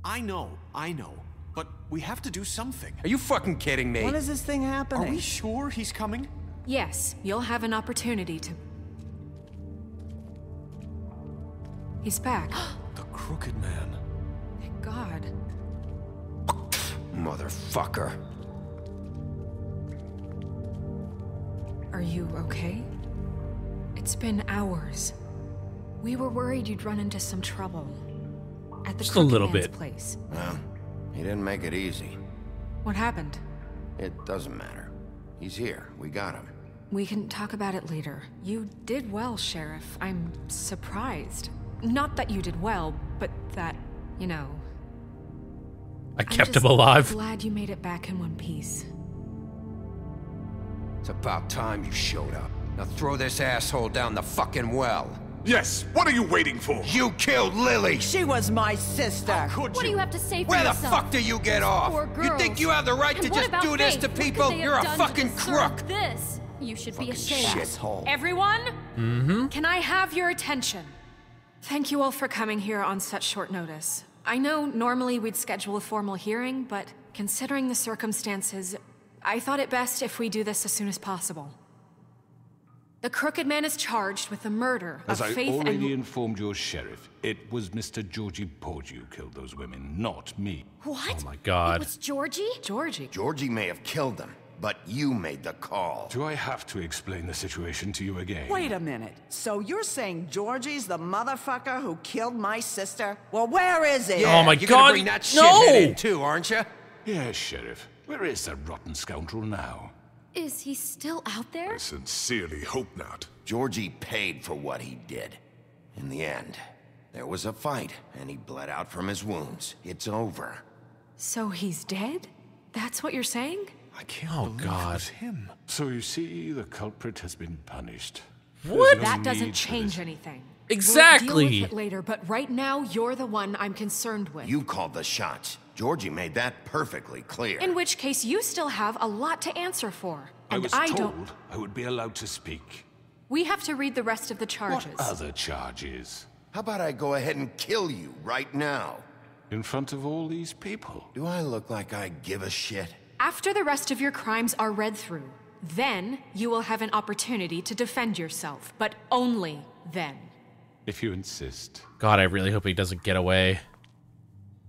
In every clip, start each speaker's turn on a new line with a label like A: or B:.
A: I know. But we have to do something.
B: Are you fucking kidding me?
C: When is this thing happening?
A: Are we sure he's coming?
D: Yes, you'll have an opportunity to... He's back.
A: The Crooked Man.
D: Thank God.
B: Motherfucker.
D: Are you okay? It's been hours. We were worried you'd run into some trouble. At the
E: Just a little
D: Crooked Man's
E: bit.
D: place.
B: Well, he didn't make it easy.
D: What happened?
B: It doesn't matter. He's here. We got him.
D: We can talk about it later. You did well, Sheriff. I'm surprised. Not that you did well, but that, you know...
E: I kept him alive.
D: I'm glad you made it back in one piece.
B: It's about time you showed up. Now throw this asshole down the fucking well.
F: Yes, what are you waiting for?
B: You killed Lily!
C: She was my sister.
G: What do you have to say for
B: Where the
G: yourself?
B: fuck do you get off?
G: Poor
B: You
G: girls.
B: think you have the right
G: And
B: to
G: what
B: just
G: about
B: do this
G: Faith?
B: to
G: What could
B: people?
G: they have
B: You're a
G: done to
B: fucking
G: deserve
B: crook!
G: This. You should be ashamed.
B: Shithole.
D: Everyone? Can I have your attention? Thank you all for coming here on such short notice. I know normally we'd schedule a formal hearing, but considering the circumstances, I thought it best if we do this as soon as possible. The Crooked Man is charged with the murder
F: As
D: of
F: I
D: Faith
F: already
D: and...
F: informed your sheriff, it was Mr. Georgie Porgy who killed those women, not me.
G: What?
E: Oh my God.
G: It was Georgie?
D: Georgie.
B: Georgie may have killed them, but you made the call.
F: Do I have to explain the situation to you again?
C: Wait a minute. So you're saying Georgie's the motherfucker who killed my sister? Well, where is he?
B: Yeah,
E: Oh my
B: you're
E: God,
B: gonna bring that
E: no!
B: shithead in too, aren't you?
F: Yes, Sheriff. Where is that rotten scoundrel now?
G: Is he still out there?
F: I sincerely hope not.
B: Georgie paid for what he did. In the end, there was a fight, and he bled out from his wounds. It's over.
D: So he's dead? That's what you're saying?
A: I can't
E: Oh,
A: believe
E: God.
A: it was him.
F: So you see, the culprit has been punished.
E: What?
F: There's no
D: That doesn't
F: need for
D: change
F: this.
D: anything.
E: Exactly.
D: We'll deal with it later, but right now, you're the one I'm concerned with.
B: You called the shots. Georgie made that perfectly clear.
D: In which case, you still have a lot to answer for.
F: I
D: And
F: was
D: I
F: told
D: don't...
F: I would be allowed to speak.
D: We have to read the rest of the
F: What
D: charges.
F: other charges?
B: How about I go ahead and kill you right now?
F: In front of all these people?
B: Do I look like I give a shit?
D: After the rest of your crimes are read through, then you will have an opportunity to defend yourself, but only then.
F: If you insist.
E: God, I really hope he doesn't get away.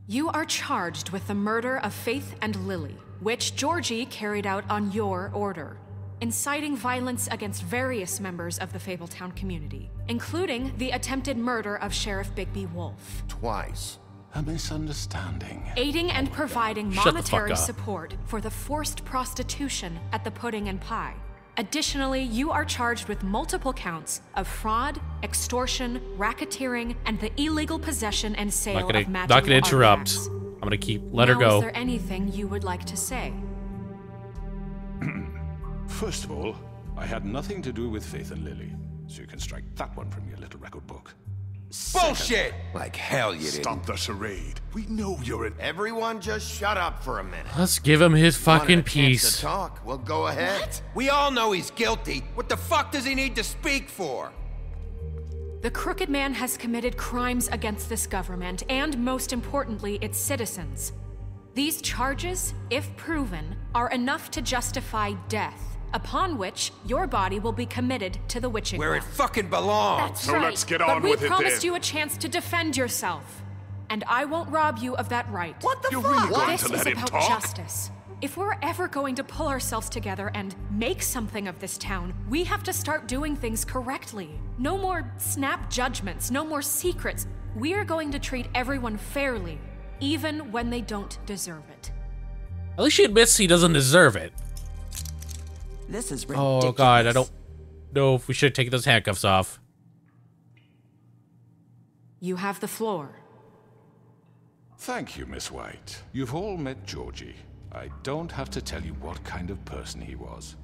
D: You are charged with the murder of Faith and Lily, which Georgie carried out on your order, inciting violence against various members of the Fabletown community, including the attempted murder of Sheriff Bigby Wolf.
B: Twice.
F: A misunderstanding.
D: Aiding and providing
E: Shut the fuck
D: monetary
E: up.
D: support for the forced prostitution at the Pudding and Pie. Additionally, you are charged with multiple counts of fraud, extortion, racketeering, and the illegal possession and sale of magical
E: Not gonna interrupt.
D: artifacts.
E: I'm gonna let her
D: Now,
E: go.
D: is there anything you would like to say?
F: First of all, I had nothing to do with Faith and Lily, so you can strike that one from your little record book.
B: Bullshit! Like hell you didn't.
F: Stop the charade. We know you're an...
B: Everyone just shut up for a minute.
E: Let's give him his fucking
B: Wanted a chance
E: piece.
B: to talk? Well, go ahead.
G: What?
B: We all know he's guilty. What the fuck does he need to speak for?
D: The Crooked Man has committed crimes against this government and, most importantly, its citizens. These charges, if proven, are enough to justify death, upon which your body will be committed to the witching
B: Where it
D: well.
B: fucking belongs.
D: That's
F: So
D: right.
F: let's get
D: but
F: on
D: we
F: with it
D: promised
F: then.
D: you a chance to defend yourself, and I won't rob you of that right.
C: What the
F: You're
C: fuck?
F: really going
D: This
F: to
D: is
F: let him
D: about
F: talk?
D: justice. If we're ever going to pull ourselves together and make something of this town, we have to start doing things correctly. No more snap judgments, no more secrets. We are going to treat everyone fairly, even when they don't deserve it.
E: At least she admits he doesn't deserve it.
C: This is ridiculous.
E: Oh God, I don't know if we should take those handcuffs off.
D: You have the floor.
F: Thank you, Miss White. You've all met Georgie. I don't have to tell you what kind of person he was.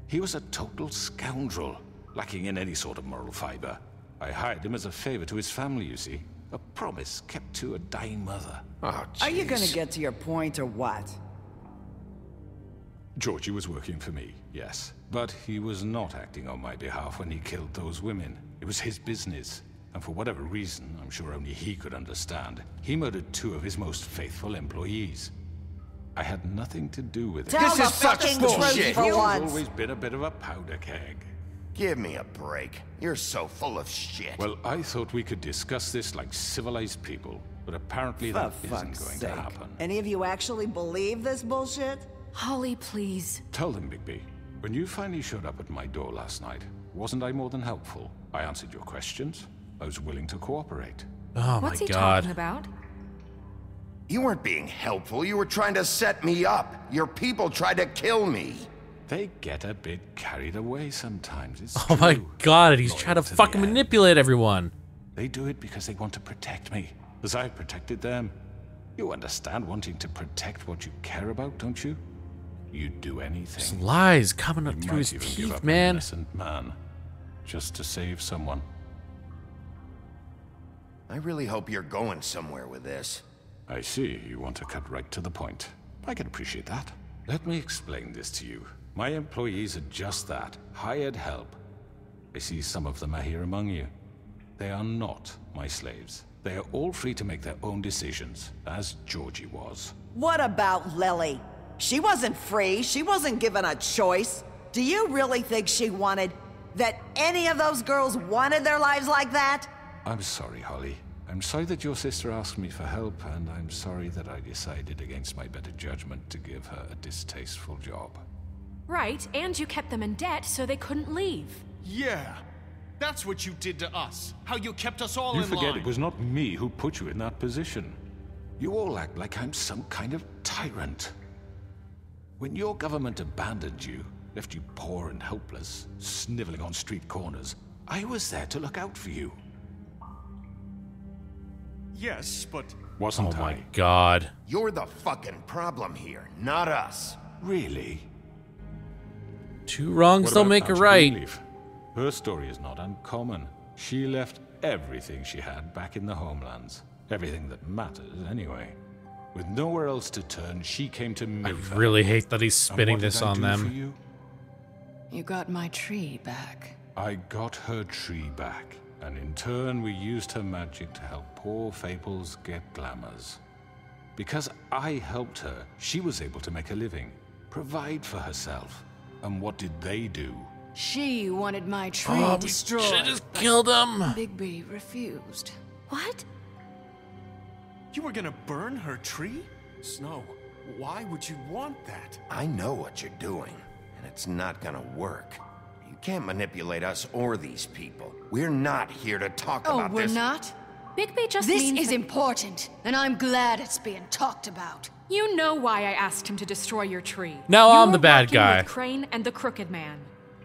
F: He was a total scoundrel, lacking in any sort of moral fiber. I hired him as a favor to his family, you see. A promise kept to a dying mother.
B: Oh,
C: Are you
B: jeez.
C: gonna get to your point or what?
F: Georgie was working for me, yes. But he was not acting on my behalf when he killed those women. It was his business. and for whatever reason, I'm sure only he could understand, he murdered 2 of his most faithful employees. I had nothing to do with it.
C: Tell the
B: is such
C: fucking
B: bullshit.
C: truth for
F: He's
C: once.
F: always been a bit of a powder keg.
B: Give me a break. You're so full of shit.
F: Well, I thought we could discuss this like civilized people, but apparently
C: For
F: that isn't
C: fuck's
F: going
C: sake.
F: to happen.
C: Any of you actually believe this bullshit?
D: Holly, please.
F: Tell them, Bigby, when you finally showed up at my door last night, wasn't I more than helpful? I answered your questions. I was willing to cooperate.
E: Oh
D: What's
E: my
D: he
E: god.
D: talking about?
B: You weren't being helpful. You were trying to set me up. Your people tried to kill me.
F: They get a bit carried away sometimes, it's
E: Oh my
F: true.
E: god, he's
F: Loyal
E: trying to
F: the
E: fucking
F: end.
E: manipulate everyone.
F: They do it because they want to protect me, as I've protected them. You understand wanting to protect what you care about, don't you? You'd do anything.
E: Some lies coming up
F: You
E: through
F: might
E: his
F: even give
E: teeth,
F: up an
E: man.
F: innocent man, just to save someone.
B: I really hope you're going somewhere with this.
F: I see you want to cut right to the point. I can appreciate that. Let me explain this to you. My employees are just that, hired help. I see some of them are here among you. They are not my slaves. They are all free to make their own decisions, as Georgie was.
C: What about Lily? She wasn't free. She wasn't given a choice. Do you really think she wanted... that any of those girls wanted their lives like that?
F: I'm sorry, Holly. I'm sorry that your sister asked me for help, and I'm sorry that I decided against my better judgment to give her a distasteful job.
D: Right, and you kept them in debt so they couldn't leave.
A: Yeah. That's what you did to us. How you kept us all
F: You
A: in
F: forget
A: line.
F: it was not me who put you in that position. You all act like I'm some kind of tyrant. When your government abandoned you, left you poor and helpless, sniveling on street corners, I was there to look out for you.
A: Yes, but
F: Wasn't
E: Oh my
F: I?
E: god.
B: You're the fucking problem here, not us.
F: Really?
E: 2 wrongs
F: What
E: don't
F: about
E: make a
F: Aunt
E: right.
F: Greenleaf? Her story is not uncommon. She left everything she had back in the homelands. Everything that matters, anyway. With nowhere else to turn, she came to me.
E: I
F: for
E: really
F: help.
E: hate that he's
F: And
E: spinning
F: what did
E: this
F: I
E: on
F: do
E: them.
F: for you?
H: You got my tree back.
F: I got her tree back, and in turn we used her magic to help poor Fables get glamours. Because I helped her, she was able to make a living, provide for herself. And what did they do?
H: She wanted my tree
E: Oh, we
H: destroyed.
E: should have just killed him.
H: Bigby refused.
D: What?
A: you were gonna burn her tree? Snow, why would you want that?
B: I know what you're doing, and it's not gonna work. You can't manipulate us or these people. We're not here to talk
H: Oh,
B: about
H: we're
B: this.
H: not?
D: Bigby just
H: This
D: means
H: is
D: that-
H: important, and I'm glad it's being talked about.
D: You know why I asked him to destroy your tree.
E: Now
D: You
E: I'm
D: were
E: the bad
D: working
E: guy.
D: with Crane and the Crooked Man.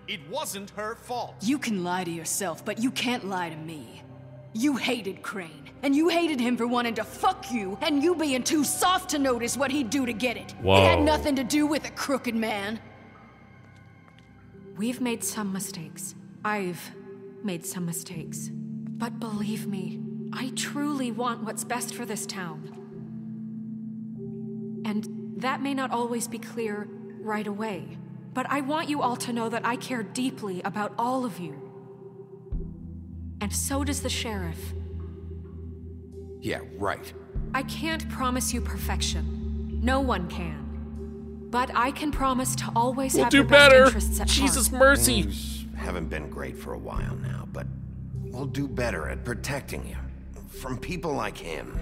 A: It wasn't her fault.
H: You can lie to yourself, but you can't lie to me. You hated Crane, and you hated him for wanting to fuck you, and you being too soft to notice what he'd do to get it.
E: Whoa.
H: It had nothing to do with a crooked man.
D: We've made some mistakes. I've made some mistakes. But believe me, I truly want what's best for this town. And that may not always be clear right away. But I want you all to know that I care deeply about all of you. And so does the sheriff.
B: Yeah, right.
D: I can't promise you perfection. No one can. But I can promise to always
E: We'll
D: have
E: do
D: your best
E: better.
D: interests at
E: Jesus
D: heart.
E: mercy.
B: Things haven't been great for a while now, but we'll do better at protecting you. From people like him.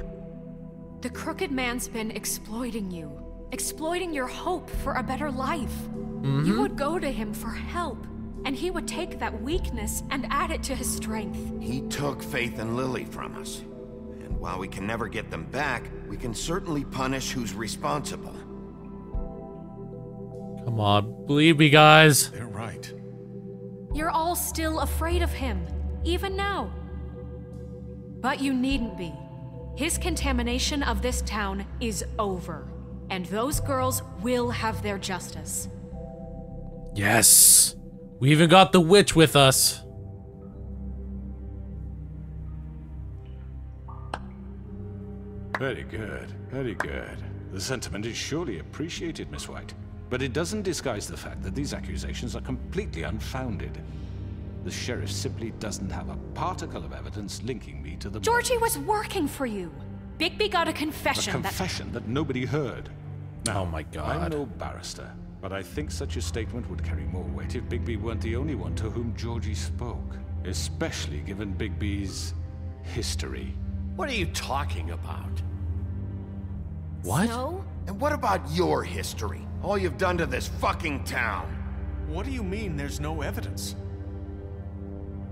D: The Crooked Man's been exploiting you. Exploiting your hope for a better life. You would go to him for help, and he would take that weakness and add it to his strength.
B: He took Faith and Lily from us. And while we can never get them back, we can certainly punish who's responsible.
E: Come on, believe me, guys.
A: They're right.
D: You're all still afraid of him, even now. But you needn't be. His contamination of this town is over, and those girls will have their justice.
E: Yes. We even got the witch with us.
F: Very good, very good. The sentiment is surely appreciated, Miss White. But it doesn't disguise the fact that these accusations are completely unfounded. The sheriff simply doesn't have a particle of evidence linking me to the
D: Georgie
F: murders.
D: was working for you. Bigby got a confession.
F: A confession that nobody heard. Now,
E: Oh my God.
F: I'm no barrister, but I think such a statement would carry more weight if Bigby weren't the only one to whom Georgie spoke, especially given Bigby's history.
I: What are you talking about?
E: What?
G: Snow?
B: And what about your history? All you've done to this fucking town.
A: What do you mean there's no evidence?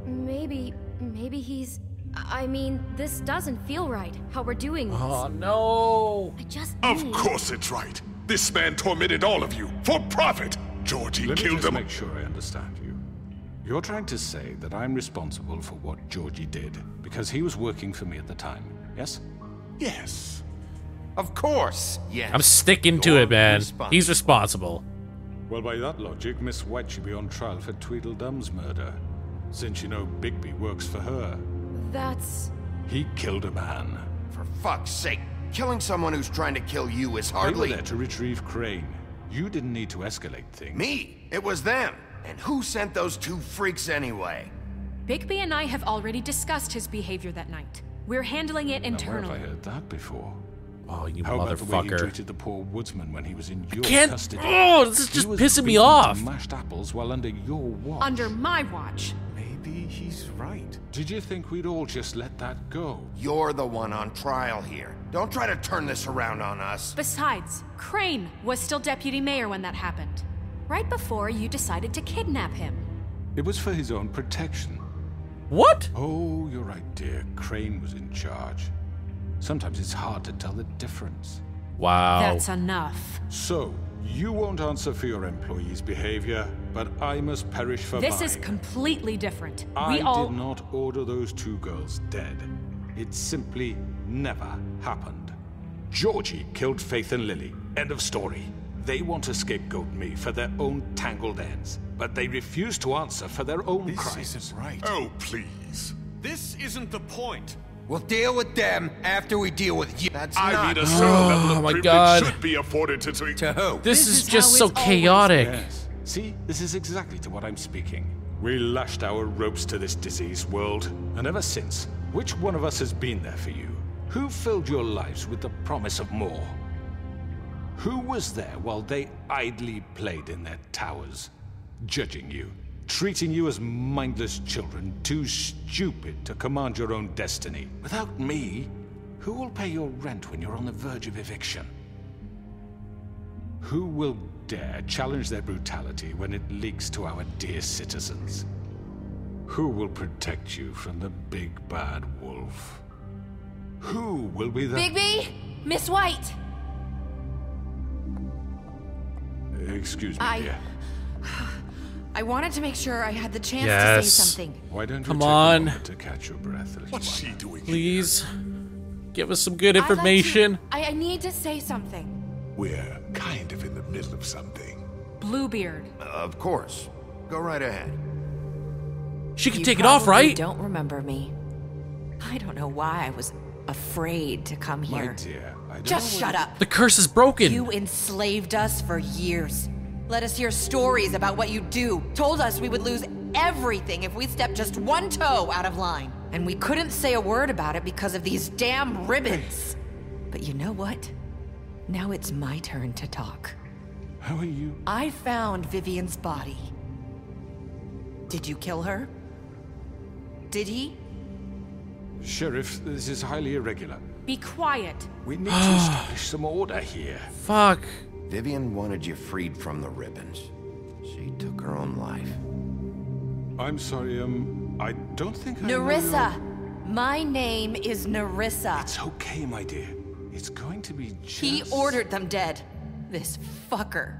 G: Maybe he's... I mean, this doesn't feel right, how we're doing this.
E: Oh no.
G: I just
J: Of
G: need...
J: course it's right. This man tormented all of you for profit. Georgie
F: Let me
J: killed
F: just
J: them.
F: make sure I understand you. You're trying to say that I'm responsible for what Georgie did because he was working for me at the time, yes?
J: Yes.
B: Of course, yes.
E: I'm sticking to
B: You're
E: it, man.
B: responsible.
E: He's responsible.
F: Well, by that logic, Miss White should be on trial for Tweedledum's murder, since you know Bigby works for her.
G: That's...
F: He killed a man.
B: For fuck's sake, killing someone who's trying to kill you is
F: They were
B: hardly...
F: there to retrieve Crane. You didn't need to escalate things.
B: Me. It was them. And who sent those two freaks anyway?
D: Bigby and I have already discussed his behavior that night. We're handling it
F: Now, where
D: internally.
F: have I heard that before?
E: Oh, you
F: How about the way you
E: motherfucker.
F: treated the poor woodsman when he was in your
E: Can't.
F: custody?
E: Oh, this is
F: He
E: just
F: was
E: pissing me
F: beaten to
E: off.
F: mashed apples while under your watch.
D: Under my watch.
A: Maybe he's right.
F: Did you think we'd all just let that go?
B: You're the one on trial here. Don't try to turn this around on us.
D: Besides, Crane was still deputy mayor when that happened. Right before you decided to kidnap him.
F: It was for his own protection.
E: What?
F: Oh, you're right, dear. Crane was in charge. Sometimes it's hard to tell the difference.
E: Wow.
D: That's enough.
F: So, you won't answer for your employees' behavior, but I must perish for
D: This
F: mine.
D: is completely different.
F: I
D: We all...
F: did not order those two girls dead. It simply never happened. Georgie killed Faith and Lily. End of story. They want to scapegoat me for their own tangled ends, but they refuse to answer for their own
A: This
F: crimes.
A: isn't right.
J: Oh, please.
A: This isn't the point.
B: We'll deal with them after we deal with you. That's
J: I
B: not...
J: mean, a certain level of
E: my
J: privilege
E: God.
J: should be afforded to...
B: To who?
E: This is
D: is
E: just
D: how
E: so
D: it's always
E: chaotic.
F: Yes. See, this is exactly to what I'm speaking. We lashed our ropes to this diseased world, and ever since, which one of us has been there for you? Who filled your lives with the promise of more? Who was there while they idly played in their towers, judging you, treating you as mindless children, too stupid to command your own destiny? Without me, who will pay your rent when you're on the verge of eviction? Who will dare challenge their brutality when it leaks to our dear citizens? Who will protect you from the big bad wolf? Who will be the...
G: Bigby? Miss White!
F: Excuse me, dear.
K: I wanted to make sure I had the chance to
E: Yes.
K: say something.
F: Why don't you
E: Come
F: take
E: on.
F: a moment to catch your breath, little
J: What's
F: one?
J: she doing
E: Please. Give us some good
K: I'd like to-
E: information.
K: I need to say something.
J: here? We're kind of in the middle of something.
D: Bluebeard.
B: Of course. Go right ahead.
E: She can
C: You
E: take it off,
C: probably
E: right?
C: Don't remember me. I don't know why I was afraid to come
F: My
C: here.
F: dear, I don't
C: Just
F: know
C: shut
F: what-
C: up.
E: The curse is broken.
C: You enslaved us for years. Let us hear stories about what you do. Told us we would lose everything if we stepped just one toe out of line. And we couldn't say a word about it because of these damn ribbons. But you know what? Now it's my turn to talk.
F: How are you?
C: I found Vivian's body. Did you kill her? Did he?
F: Sheriff, this is highly irregular.
D: Be quiet.
F: We need to establish some order here.
E: Fuck.
B: Vivian wanted you freed from the ribbons. She took her own life.
F: I'm sorry, I don't think I know
C: Narissa.
F: your-
C: My name is Narissa.
F: It's okay, my dear. It's going to be just...
C: He ordered them dead. This fucker.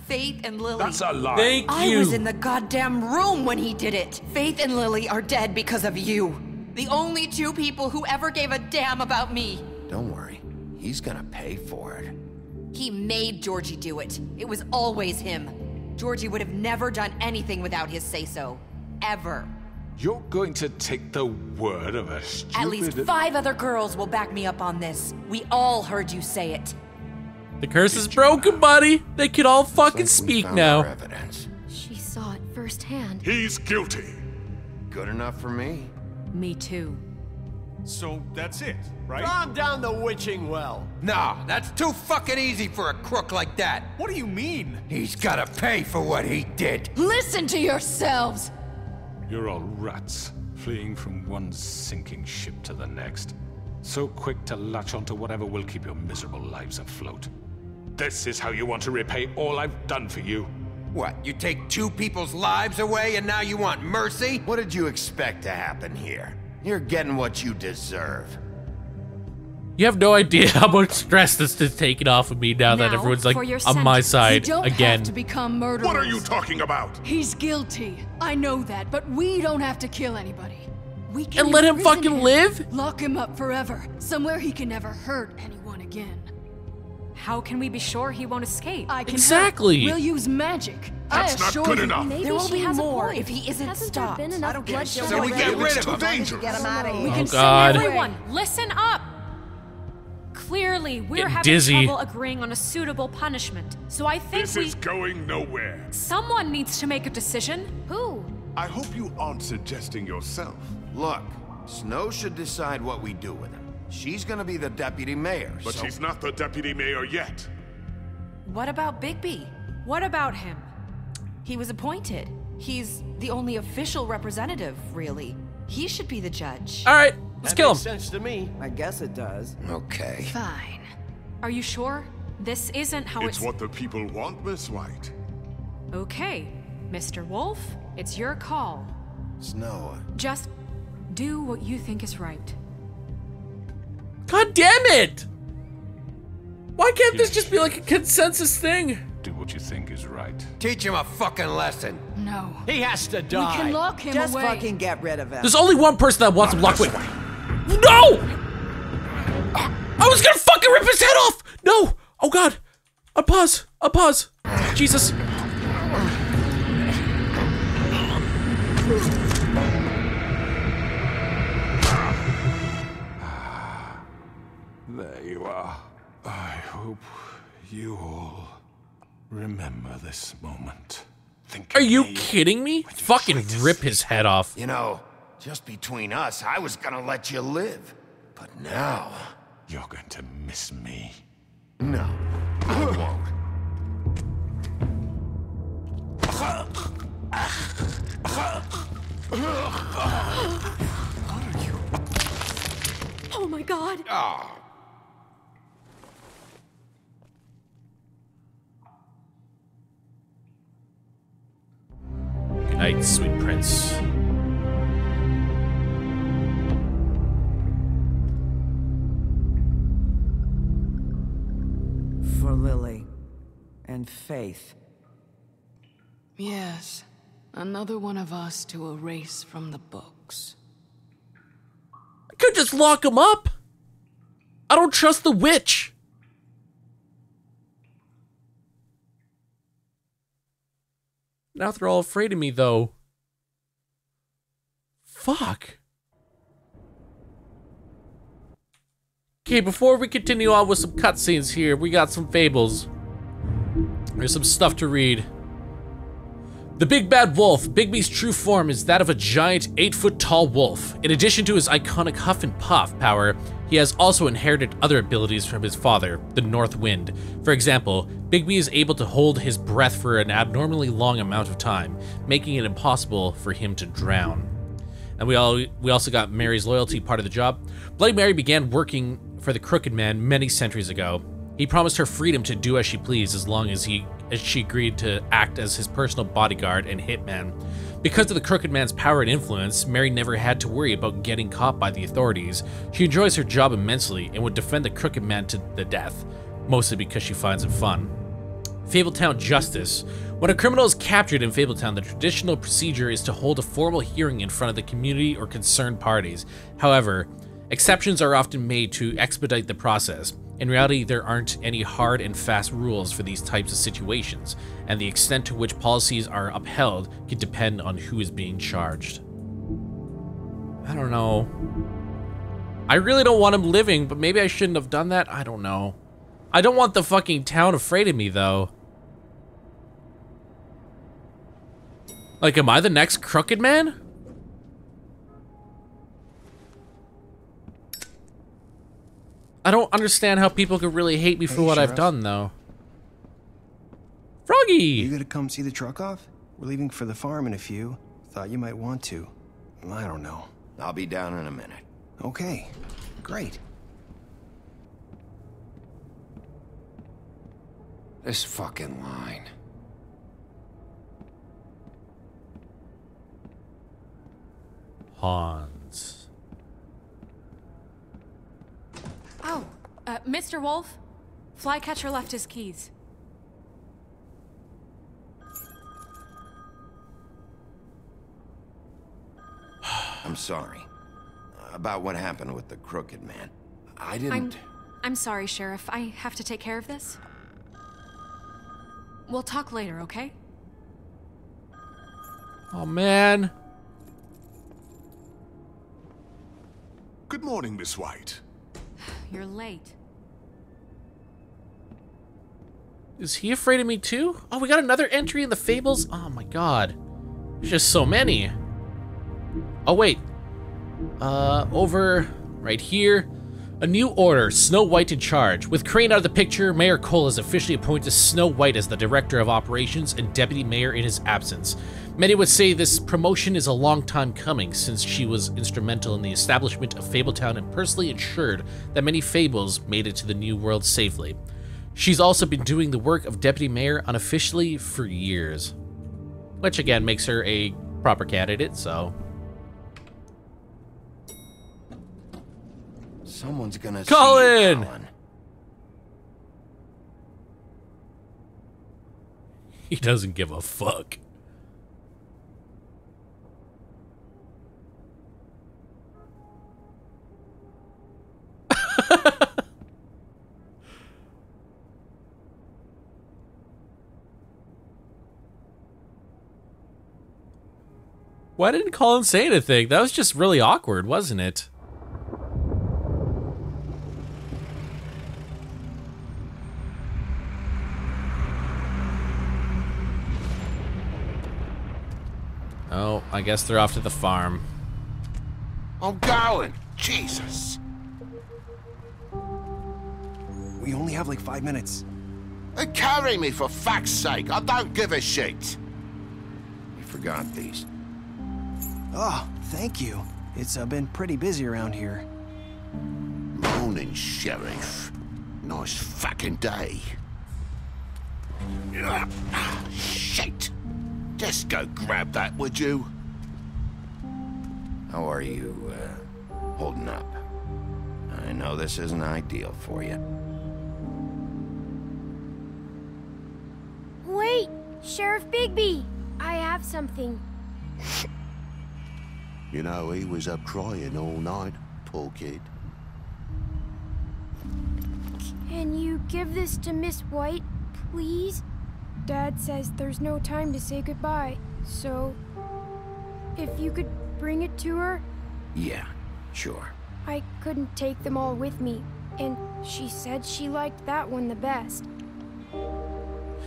C: Faith and Lily.
F: That's a lie.
E: Thank
C: I
E: you.
C: was in the goddamn room when he did it. Faith and Lily are dead because of you. The only two people who ever gave a damn about me.
B: Don't worry. He's gonna pay for it.
C: He made Georgie do it. It was always him. Georgie would have never done anything without his say-so. Ever.
F: You're going to take the word of a stupid...
C: At least 5 other girls will back me up on this. We all heard you say it.
E: The curse is broken, buddy. They can all fucking
B: Looks like we
E: speak
B: found
E: now.
B: our evidence.
G: She saw it firsthand.
J: He's guilty.
B: good enough for me.
D: Me too.
A: So that's it, right?
I: Calm down the witching well.
B: No, that's too fucking easy for a crook like that.
A: What do you mean?
B: He's gotta pay for what he did.
H: Listen to yourselves!
F: You're all rats, fleeing from one sinking ship to the next. So quick to latch onto whatever will keep your miserable lives afloat. This is how you want to repay all I've done for you?
B: What, you take 2 people's lives away and now you want mercy? What did you expect to happen here? You're getting what you deserve.
E: You have no idea how much stress this is taking off of me now that everyone's like on my side
H: You don't
E: again.
H: have to become murderers.
J: What are you talking about?
H: He's guilty. I know that, but we don't have to kill anybody. We can
E: And let him
H: imprison
E: fucking live?
H: Lock him up forever, somewhere he can never hurt anyone again.
D: How can we be sure he won't escape?
H: I can
E: Exactly.
H: help. We'll use magic.
J: That's
H: I
J: not
H: assure
J: good
H: you.
J: enough.
G: Maybe
C: There will
G: she
C: be
G: has a
C: more
G: point.
C: if he isn't
G: Hasn't
C: stopped.
G: there been enough bloodshed
B: So we get rid
J: It's
B: of
J: too
B: him.
J: dangerous.
C: Get him out of
H: We
C: here.
H: can
E: Oh,
H: send
E: God.
H: him away.
D: Everyone, listen up! Clearly, we're
E: Getting
D: having
E: dizzy.
D: trouble agreeing on a suitable punishment. So I think
J: This is going nowhere.
D: someone needs to make a decision.
G: Who?
J: I hope you aren't suggesting yourself.
B: Look, Snow should decide what we do with him. She's gonna be the deputy mayor,
J: But
B: so...
J: she's not the deputy mayor yet.
C: What about Bigby?
D: What about him?
C: He was appointed. He's the only official representative, really. He should be the judge.
E: All right, let's
I: That
E: kill
I: makes
E: him.
I: sense to me.
L: I guess it does.
B: Okay.
H: Fine.
D: Are you sure? This isn't how
J: It's what the people want, Miss White.
D: Okay, Mr. Wolf, it's your call.
B: Snow,
D: Just do what you think is right.
E: God damn it! Why can't this just be like a consensus thing?
F: Do what you think is right.
B: teach him a fucking lesson.
H: No.
I: He has to
H: We
I: die.
H: can lock him
L: Just
H: away.
L: fucking get rid of him.
E: There's only one person that wants him locked away. No! I was gonna fucking rip his head off! No! Oh god! Unpause! Unpause! Jesus.
F: There you are. I hope you all remember this moment. Think
E: Are
F: of
E: you
F: me
E: kidding me?
F: when you
E: Fucking
F: try to
E: rip his head off.
B: You know, just between us, I was gonna let you live. But now...
F: You're going to miss me.
B: No, I won't.
G: Oh my god.
E: Good night, sweet prince.
L: For Lily. And Faith.
H: Yes. Another one of us to erase from the books.
E: I could just lock him up. I don't trust the witch. Now they're all afraid of me, though. Fuck. Okay, before we continue on with some cutscenes here, we got some fables. There's some stuff to read. The Big Bad Wolf. Bigby's true form is that of a giant 8-foot-tall wolf. In addition to his iconic huff and puff power, he has also inherited other abilities from his father, the North Wind. For example, Bigby is able to hold his breath for an abnormally long amount of time, making it impossible for him to drown. And we also got Mary's loyalty part of the job. Bloody Mary began working for the Crooked Man many centuries ago. He promised her freedom to do as she pleased as long as she agreed to act as his personal bodyguard and hitman. Because of the Crooked Man's power and influence, Mary never had to worry about getting caught by the authorities. She enjoys her job immensely and would defend the Crooked Man to the death, mostly because she finds it fun. Fabletown Justice. When a criminal is captured in Fabletown, the traditional procedure is to hold a formal hearing in front of the community or concerned parties. However, exceptions are often made to expedite the process. In reality, there aren't any hard and fast rules for these types of situations, and the extent to which policies are upheld can depend on who is being charged. I don't know. I really don't want him living, but maybe I shouldn't have done that. I don't know. I don't want the fucking town afraid of me, though. Like, am I the next Crooked Man? I don't understand how people could really hate me for what
M: Sheriff.
E: I've done, though. Froggy!
M: You gonna come see the truck off? We're leaving for the farm in a few. Thought you might want to. I don't know.
B: I'll be down in a minute.
M: Okay, great.
B: This fucking line.
E: Hans.
D: Oh, Mr. Wolf? Flycatcher left his keys.
B: I'm sorry. About what happened with the crooked man. I didn't...
D: I'm sorry, Sheriff. I have to take care of this. We'll talk later, okay?
E: Oh, man.
J: Good morning, Miss White.
D: You're late.
E: Is he afraid of me too? Oh, we got another entry in the Fables? Oh my god. There's just so many. Oh, wait. Over right here. A new order, Snow White in charge. With Crane out of the picture, Mayor Cole has officially appointed Snow White as the Director of Operations and Deputy Mayor in his absence. Many would say this promotion is a long time coming, since she was instrumental in the establishment of Fabletown and personally ensured that many Fables made it to the New World safely. She's also been doing the work of Deputy Mayor unofficially for years. Which again makes her a proper candidate, so...
B: Someone's gonna
E: Colin!
B: see you, Colin.
E: He doesn't give a fuck. Why didn't Colin say anything? That was just really awkward, wasn't it? Oh, I guess they're off to the farm.
B: I'm going! Jesus!
M: We only have like 5 minutes.
B: Carry me for fuck's sake! I don't give a shit! You forgot these.
M: Oh, thank you. It's been pretty busy around here.
B: Morning, Sheriff. Nice fucking day. Shit! Just go grab that, would you? How are you, holding up? I know this isn't ideal for you.
G: Wait! Sheriff Bigby! I have something.
N: You know, he was up crying all night, poor kid.
G: Can you give this to Miss White, please? Dad says there's no time to say goodbye, so... if you could bring it to her?
B: Yeah, sure.
G: I couldn't take them all with me, and she said she liked that one the best.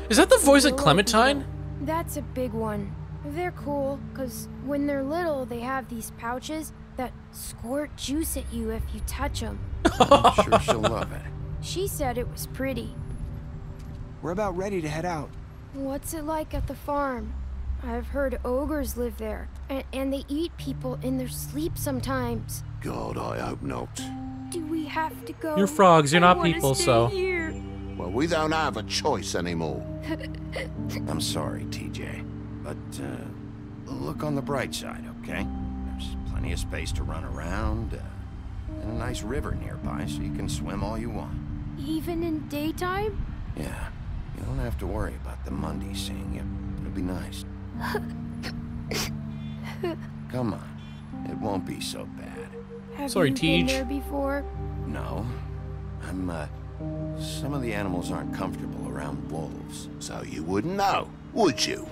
E: Is that the voice of Clementine?
G: That's a big one. They're cool, because when they're little, they have these pouches that squirt juice at you if you touch them.
B: I'm sure she'll love it.
G: She said it was pretty.
M: We're about ready to head out.
G: What's it like at the farm? I've heard ogres live there, and they eat people in their sleep sometimes.
N: God, I hope not.
G: Do we have to go?
E: You're frogs, you're
G: I
E: not
G: wanna
E: people,
G: stay
E: so...
G: here.
N: Well, we don't have a choice anymore.
B: I'm sorry, TJ, but, look on the bright side, okay? There's plenty of space to run around, and a nice river nearby, so you can swim all you want.
G: Even in daytime?
B: Yeah, you don't have to worry about the mundies seeing you. It'll be nice. Come on, it won't be so bad.
G: Have
E: Sorry,
G: you been
E: Tej.
G: there before?
B: No, some of the animals aren't comfortable around wolves.
N: So you wouldn't know, would you?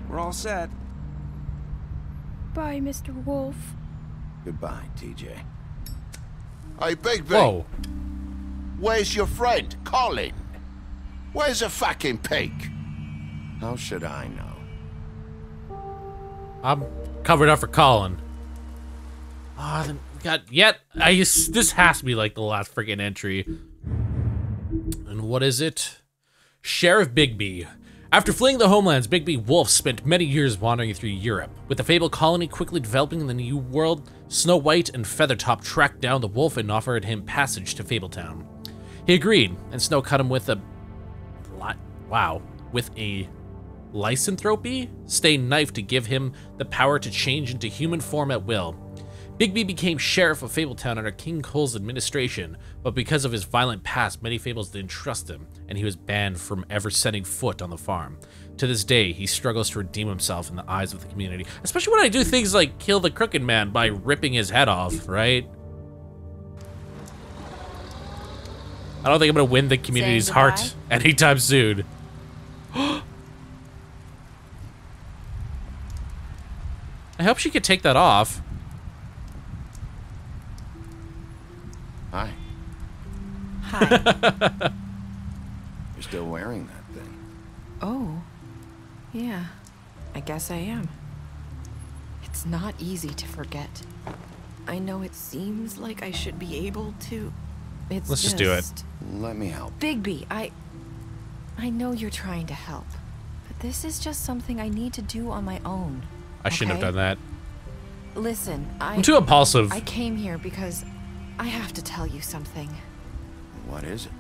M: We're all set.
G: Bye, Mr. Wolf.
B: Goodbye, TJ.
N: Hey, Bigby.
E: Whoa.
N: Where's your friend, Colin? Where's the fucking pig?
B: How should I know?
E: I'm covered up for Colin. Ah, then God, yet this has to be like the last freaking entry. And what is it? Sheriff Bigby. After fleeing the homelands, Bigby Wolf spent many years wandering through Europe. With the Fable colony quickly developing in the New World, Snow White and Feathertop tracked down the wolf and offered him passage to Fabletown. He agreed, and Snow cut him with a lycanthropy stained knife to give him the power to change into human form at will. Bigby became sheriff of Fabletown under King Cole's administration, but because of his violent past, many Fables didn't trust him, and he was banned from ever setting foot on the farm. To this day, he struggles to redeem himself in the eyes of the community, especially when I do things like kill the Crooked Man by ripping his head off, right? I don't think I'm gonna win the community's heart anytime soon. I hope she could take that off.
B: Hi.
C: Hi.
B: You're still wearing that thing.
C: Oh. Yeah. I guess I am. It's not easy to forget. I know it seems like I should be able to.
E: Let's just do it.
B: Let me help.
C: Bigby, I know you're trying to help, but this is just something I need to do on my own.
E: I shouldn't have done that.
C: Listen,
E: I'm too impulsive.
C: I came here because I have to tell you something.
B: What is it?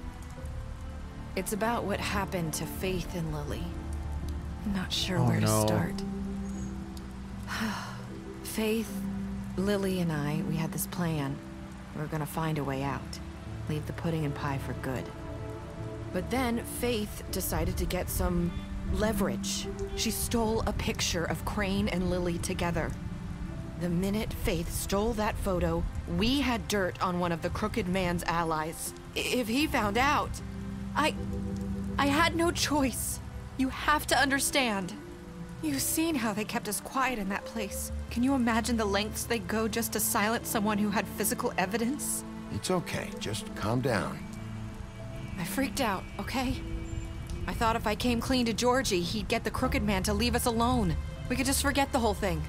C: It's about what happened to Faith and Lily. I'm not sure where to start. Faith, Lily, and I, we had this plan. We were gonna find a way out. Leave the pudding and pie for good. But then Faith decided to get some leverage. She stole a picture of Crane and Lily together. The minute Faith stole that photo, we had dirt on one of the Crooked Man's allies. If he found out, I had no choice. You have to understand. You've seen how they kept us quiet in that place. Can you imagine the lengths they go just to silence someone who had physical evidence?
B: It's okay. Just calm down.
C: I freaked out, okay? I thought if I came clean to Georgie, he'd get the Crooked Man to leave us alone. We could just forget the whole thing.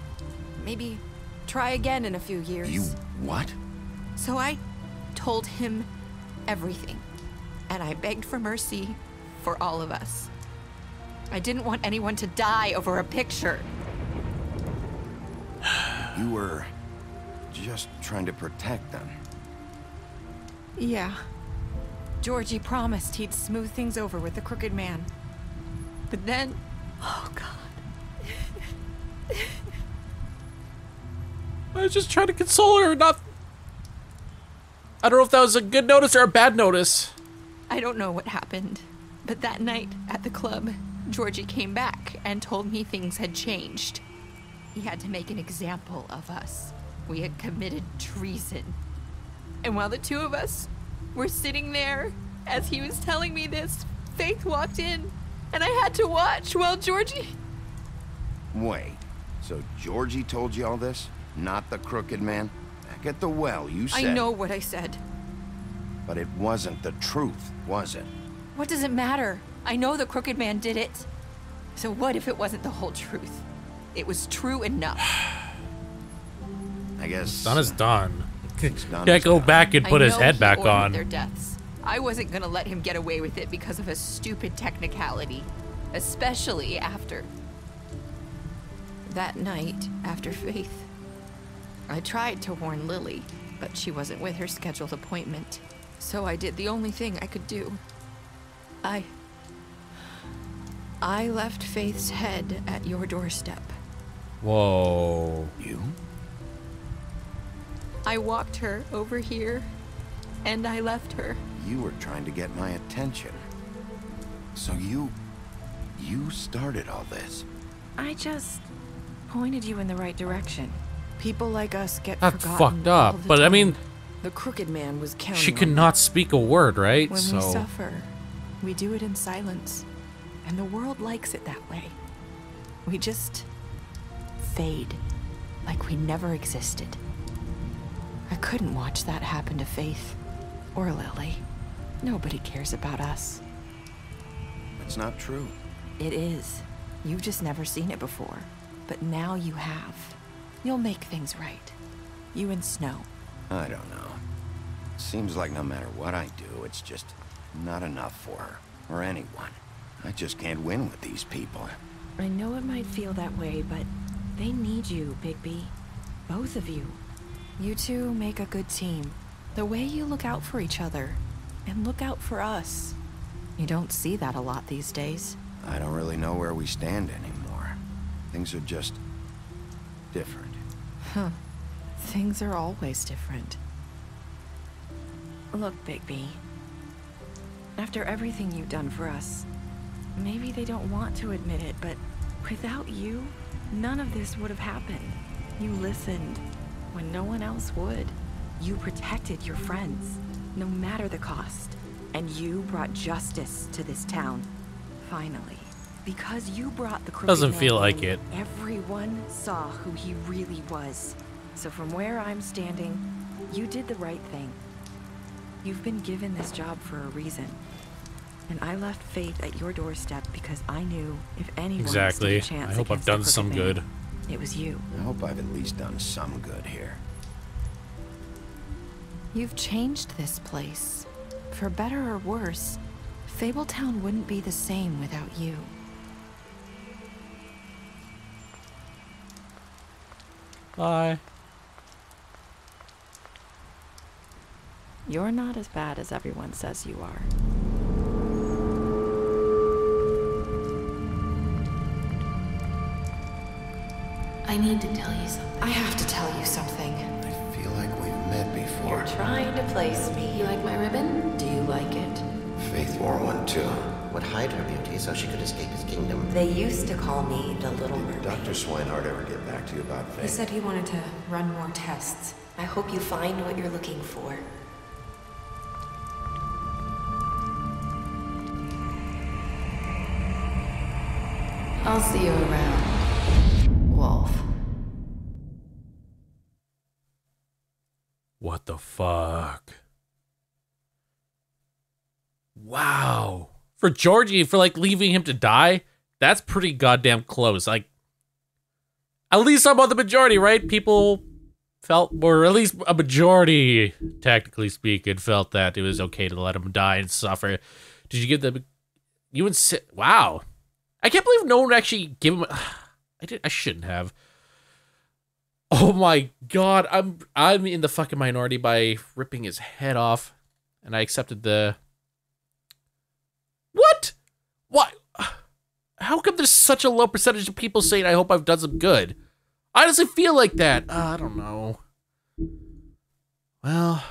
C: Maybe try again in a few years.
B: You what?
C: So I told him everything. And I begged for mercy for all of us. I didn't want anyone to die over a picture.
B: You were just trying to protect them.
C: Yeah. Georgie promised he'd smooth things over with the Crooked Man. But then... Oh, God.
E: I was just trying to console her, not... I don't know if that was a good notice or a bad notice.
C: I don't know what happened, but that night at the club, Georgie came back and told me things had changed. He had to make an example of us. We had committed treason. And while the two of us were sitting there, as he was telling me this, Faith walked in, and I had to watch while Georgie...
B: Wait, so Georgie told you all this? Not the Crooked Man? Back at the well, you said...
C: I know what I said.
B: But it wasn't the truth, was it?
C: What does it matter? I know the Crooked Man did it. So what if it wasn't the whole truth? It was true enough.
B: I guess...
E: Done is done. Can't go back and put his head back on.
C: Their deaths. I wasn't gonna let him get away with it because of a stupid technicality. Especially after... that night, after Faith. I tried to warn Lily, but she wasn't with her scheduled appointment. So I did the only thing I could do. I left Faith's head at your doorstep.
E: Whoa.
B: You?
C: I walked her over here, and I left her.
B: You were trying to get my attention. So you started all this.
C: I just pointed you in the right direction. People like us get
E: That's
C: forgotten
E: fucked up,
C: all the
E: but
C: time.
E: I mean...
C: The Crooked Man was counting
E: She could
C: on
E: not
C: that.
E: speak a word, right?
C: When we suffer, we do it in silence. And the world likes it that way. We just fade, like we never existed. I couldn't watch that happen to Faith or Lily. Nobody cares about us.
B: It's not true.
C: It is. You've just never seen it before. But now you have. You'll make things right. You and Snow.
B: I don't know. Seems like no matter what I do, it's just not enough for her, or anyone. I just can't win with these people.
O: I know it might feel that way, but they need you, Bigby. Both of you.
C: You two make a good team. The way you look out for each other, and look out for us. You don't see that a lot these days.
B: I don't really know where we stand anymore. Things are just different.
C: Huh. Things are always different.
O: Look, Bigby. After everything you've done for us, maybe they don't want to admit it, but without you, none of this would have happened. You listened when no one else would. You protected your friends, no matter the cost. And you brought justice to this town. Finally. Because you brought the crooked
E: Doesn't
O: man
E: feel like
O: in,
E: it.
O: Everyone saw who he really was. So from where I'm standing, you did the right thing. You've been given this job for a reason. And I left Faith at your doorstep because I knew if anyone
E: Exactly.
O: stood a chance
E: I hope I've
O: against the
E: done some
O: crooked
E: good.
O: man, it was you.
B: I hope I've at least done some good here.
C: You've changed this place. For better or worse, Fabletown wouldn't be the same without you.
E: Bye.
O: You're not as bad as everyone says you are.
D: I need to tell you something.
C: I have to tell you something.
B: I feel like we've met before.
C: You're trying to place me.
D: You like my ribbon?
C: Do you like it?
B: Faith wore one too.
P: Would hide her beauty so she could escape his kingdom.
C: They used to call me the Little
B: Did
C: Mermaid.
B: Dr. Swinehart ever get back to you about Faith?
D: He said he wanted to run more tests.
C: I hope you find what you're looking for.
D: I'll see you around, Wolf.
E: What the fuck? Wow. For Georgie, for like leaving him to die, that's pretty goddamn close. Like, at least I'm on the majority, right? People felt, or at least a majority, technically speaking, felt that it was okay to let him die and suffer. Did you get the, you would sit, wow. I can't believe no one actually gave him, I shouldn't have. Oh my god, I'm in the fucking minority by ripping his head off, and I accepted the... What? Why? How come there's such a low percentage of people saying I hope I've done some good? I honestly feel like that. I don't know. Well,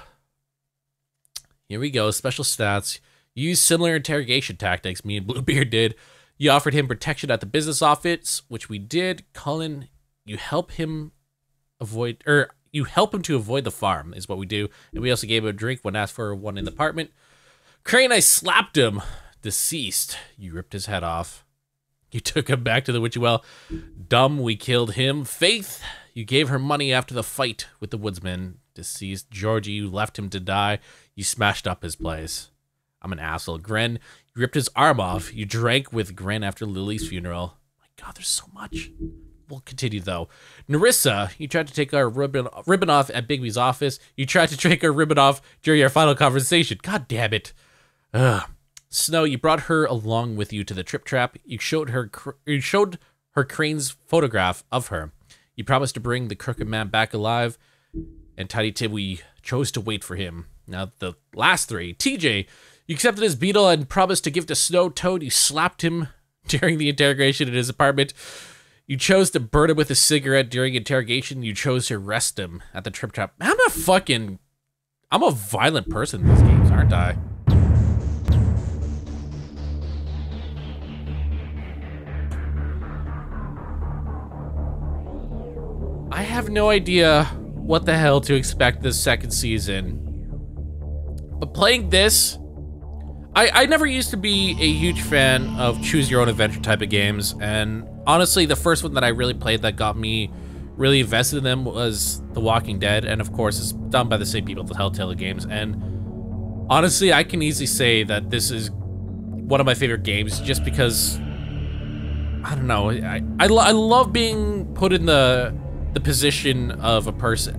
E: here we go. Special stats. You used similar interrogation tactics me and Bluebeard did. You offered him protection at the business office, which we did. Cullen, you help him avoid, or you help him to avoid the farm is what we do. And we also gave him a drink when asked for one in the apartment. Crane, I slapped him. Deceased. You ripped his head off. You took him back to the witchy well. Dumb, we killed him. Faith, you gave her money after the fight with the woodsman. Deceased. Georgie, you left him to die. You smashed up his place. I'm an asshole. Gren, you ripped his arm off. You drank with Gren after Lily's funeral. My god, there's so much. We'll continue, though. Narissa, you tried to take our ribbon off at Bigby's office. You tried to take our ribbon off during our final conversation. God damn it. Ugh. Snow, you brought her along with you to the trip trap. You showed her Crane's photograph of her. You promised to bring the crooked man back alive. And Tiny Tim, we chose to wait for him. Now, the last three. TJ, you accepted his beetle and promised to give to Snow. Toad, you slapped him during the interrogation in his apartment. You chose to burn him with a cigarette during interrogation. You chose to arrest him at the trip trap. I'm a violent person in these games, aren't I? I have no idea what the hell to expect this second season. But playing this, I never used to be a huge fan of choose your own adventure type of games, and honestly the first one that I really played that got me really invested in them was The Walking Dead, and of course it's done by the same people, the Telltale games, and honestly I can easily say that this is one of my favorite games just because, I don't know, I love being put in the position of a person.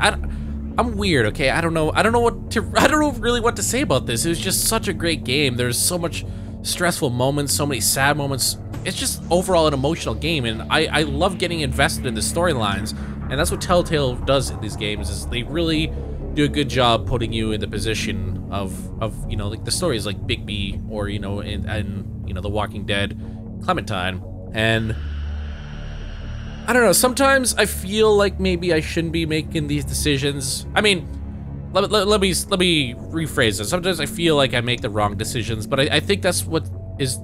E: I'm weird, okay? I don't know really what to say about this. It was just such a great game. There's so much stressful moments, so many sad moments. It's just overall an emotional game, and I love getting invested in the storylines, and that's what Telltale does in these games, is they really do a good job putting you in the position of you know, like the stories like Bigby, or, you know, and you know, The Walking Dead, Clementine. And I don't know, sometimes I feel like maybe I shouldn't be making these decisions. I mean, let me rephrase this. Sometimes I feel like I make the wrong decisions, but I think that's what is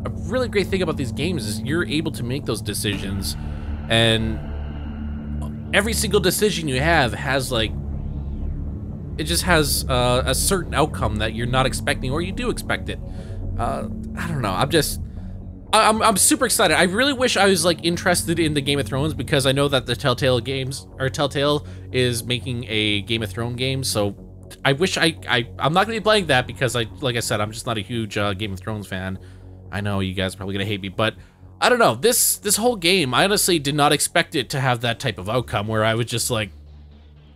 E: a really great thing about these games, is you're able to make those decisions, and every single decision you have has, like, it just has a certain outcome that you're not expecting, or you do expect it. I don't know, I'm super excited. I really wish I was, like, interested in the Game of Thrones, because I know that the Telltale is making a Game of Thrones game, so I wish I'm not gonna be playing that, because like I said, I'm just not a huge Game of Thrones fan. I know you guys are probably gonna hate me, but I don't know, this whole game, I honestly did not expect it to have that type of outcome, where I was just, like,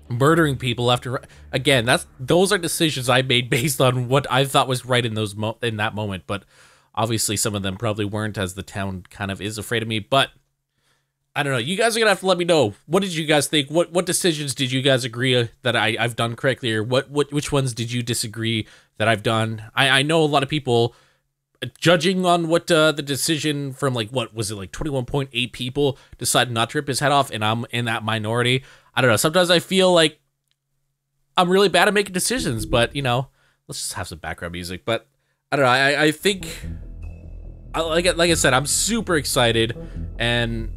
E: murdering people after. Again, those are decisions I made based on what I thought was right in that moment, but obviously some of them probably weren't, as the town kind of is afraid of me. But I don't know, you guys are gonna have to let me know, what did you guys think? What decisions did you guys agree that I've done correctly, or which ones did you disagree that I've done? I know a lot of people, judging on what the decision from, like, what was it, like 21.8 people decided not to rip his head off, and I'm in that minority. I don't know, sometimes I feel like I'm really bad at making decisions, but, you know, let's just have some background music. But I don't know, I think, like I said, I'm super excited, and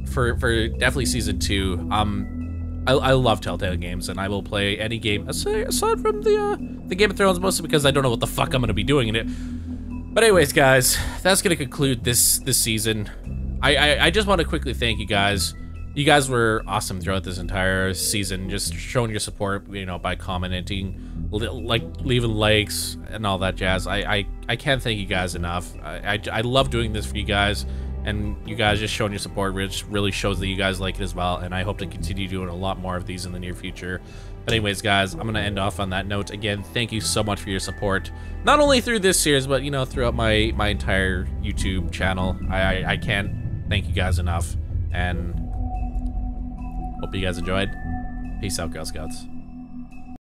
E: for definitely season 2. I love Telltale games, and I will play any game aside from the Game of Thrones, mostly because I don't know what the fuck I'm gonna be doing in it. But anyways, guys, that's gonna conclude this season. I just want to quickly thank you guys. You guys were awesome throughout this entire season, just showing your support, you know, by commenting, like leaving likes and all that jazz. I can't thank you guys enough. I love doing this for you guys, and you guys just showing your support, which really shows that you guys like it as well, and I hope to continue doing a lot more of these in the near future. But anyways, guys, I'm gonna end off on that note. Again, thank you so much for your support, not only through this series, but, you know, throughout my entire YouTube channel. I can't thank you guys enough, and hope you guys enjoyed. Peace out, Girl Scouts.